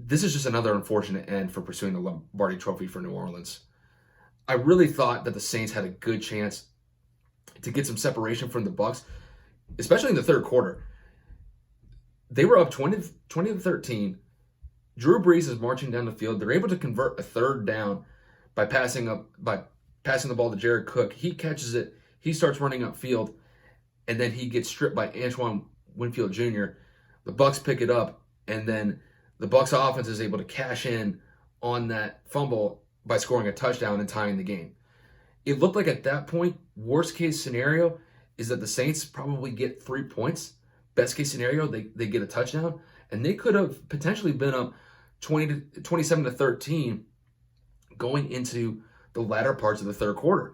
this is just another unfortunate end for pursuing the Lombardi Trophy for New Orleans. I really thought that the Saints had a good chance to get some separation from the Bucs, especially in the third quarter. They were up 20-13. Drew Brees is marching down the field. They're able to convert a third down by passing the ball to Jared Cook. He catches it. He starts running upfield, and then he gets stripped by Antoine Winfield Jr. The Bucs pick it up, and then the Bucs offense is able to cash in on that fumble by scoring a touchdown and tying the game. It looked like at that point, worst case scenario is that the Saints probably get 3 points. Best case scenario, they get a touchdown, and they could have potentially been up 27-13 going into the latter parts of the third quarter.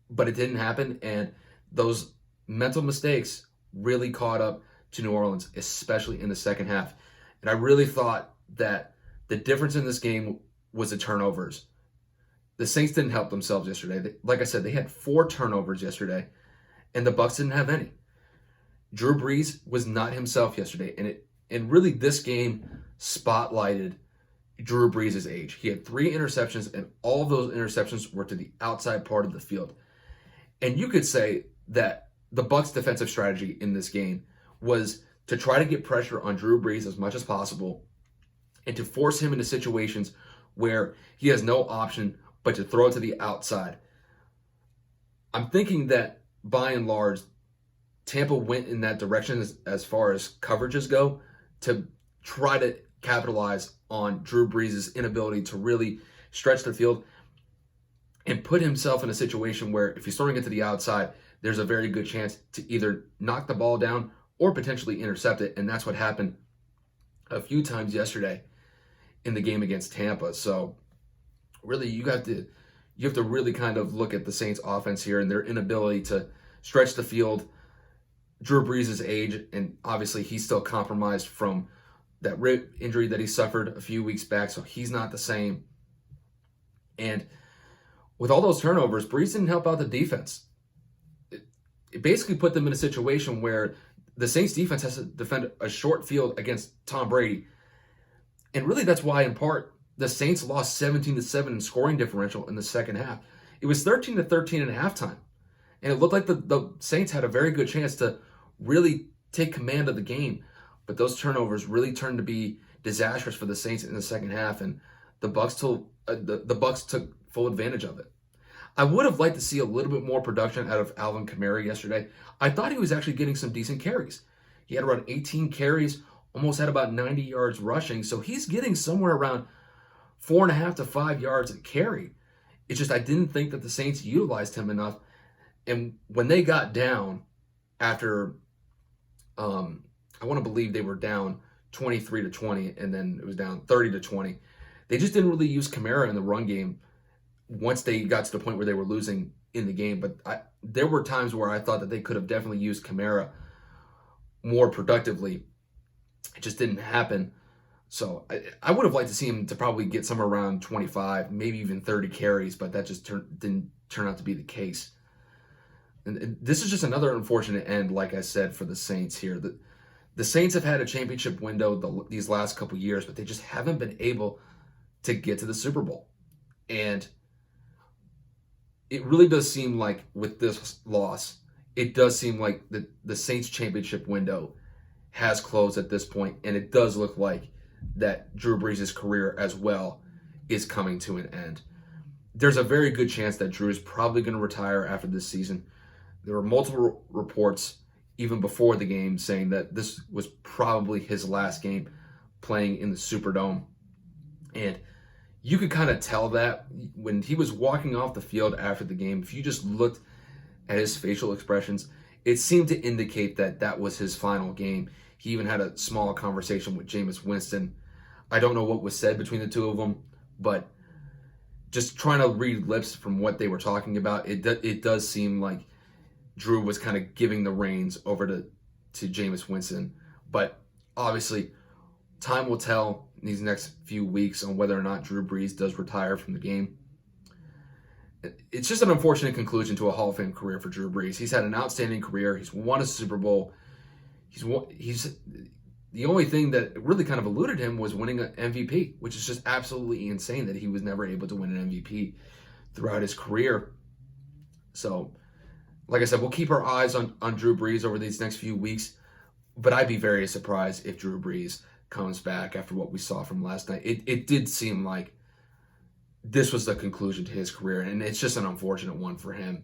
But it didn't happen, and those mental mistakes really caught up to New Orleans, especially in the second half. And I really thought that the difference in this game was the turnovers. The Saints didn't help themselves yesterday. Like I said, they had 4 turnovers yesterday, and the Bucs didn't have any. Drew Brees was not himself yesterday, and really this game spotlighted Drew Brees' age. He had 3 interceptions, and all of those interceptions were to the outside part of the field. And you could say that the Bucs' defensive strategy in this game was to try to get pressure on Drew Brees as much as possible and to force him into situations where he has no option but to throw it to the outside. I'm thinking that, by and large, Tampa went in that direction as far as coverages go to try to capitalize on Drew Brees' inability to really stretch the field and put himself in a situation where if he's throwing it to the outside, there's a very good chance to either knock the ball down or potentially intercept it. And that's what happened a few times yesterday in the game against Tampa. So really, you have to really kind of look at the Saints offense here and their inability to stretch the field. Drew Brees' age, and obviously he's still compromised from that rib injury that he suffered a few weeks back, so he's not the same. And with all those turnovers, Brees didn't help out the defense. It basically put them in a situation where the Saints defense has to defend a short field against Tom Brady. And really that's why, in part, the Saints lost 17-7 in scoring differential in the second half. It was 13-13 at halftime. And it looked like the Saints had a very good chance to really take command of the game. But those turnovers really turned to be disastrous for the Saints in the second half, and the Bucs took full advantage of it. I would have liked to see a little bit more production out of Alvin Kamara yesterday. I thought he was actually getting some decent carries. He had around 18 carries, almost had about 90 yards rushing, so he's getting somewhere around 4.5 to 5 yards a carry. It's just I didn't think that the Saints utilized him enough. And when they got down after, I want to believe they were down 23-20, and then it was down 30-20. They just didn't really use Kamara in the run game once they got to the point where they were losing in the game. But there were times where I thought that they could have definitely used Kamara more productively. It just didn't happen. So I would have liked to see him to probably get somewhere around 25, maybe even 30 carries, but that just didn't turn out to be the case. And this is just another unfortunate end, like I said, for the Saints here. The Saints have had a championship window these last couple years, but they just haven't been able to get to the Super Bowl. And it really does seem like with this loss, it does seem like the Saints championship window has closed at this point, and it does look like that Drew Brees' career as well is coming to an end. There's a very good chance that Drew is probably going to retire after this season. There were multiple reports even before the game saying that this was probably his last game playing in the Superdome. And you could kind of tell that when he was walking off the field after the game. If you just looked at his facial expressions, it seemed to indicate that that was his final game. He even had a small conversation with Jameis Winston. I don't know what was said between the two of them, but just trying to read lips from what they were talking about, it does seem like Drew was kind of giving the reins over to Jameis Winston. But obviously, time will tell in these next few weeks on whether or not Drew Brees does retire from the game. It's just an unfortunate conclusion to a Hall of Fame career for Drew Brees. He's had an outstanding career. He's won a Super Bowl. the only thing that really kind of eluded him was winning an MVP, which is just absolutely insane that he was never able to win an MVP throughout his career. So, like I said, we'll keep our eyes on Drew Brees over these next few weeks, but I'd be very surprised if Drew Brees comes back after what we saw from last night. It did seem like this was the conclusion to his career, and it's just an unfortunate one for him.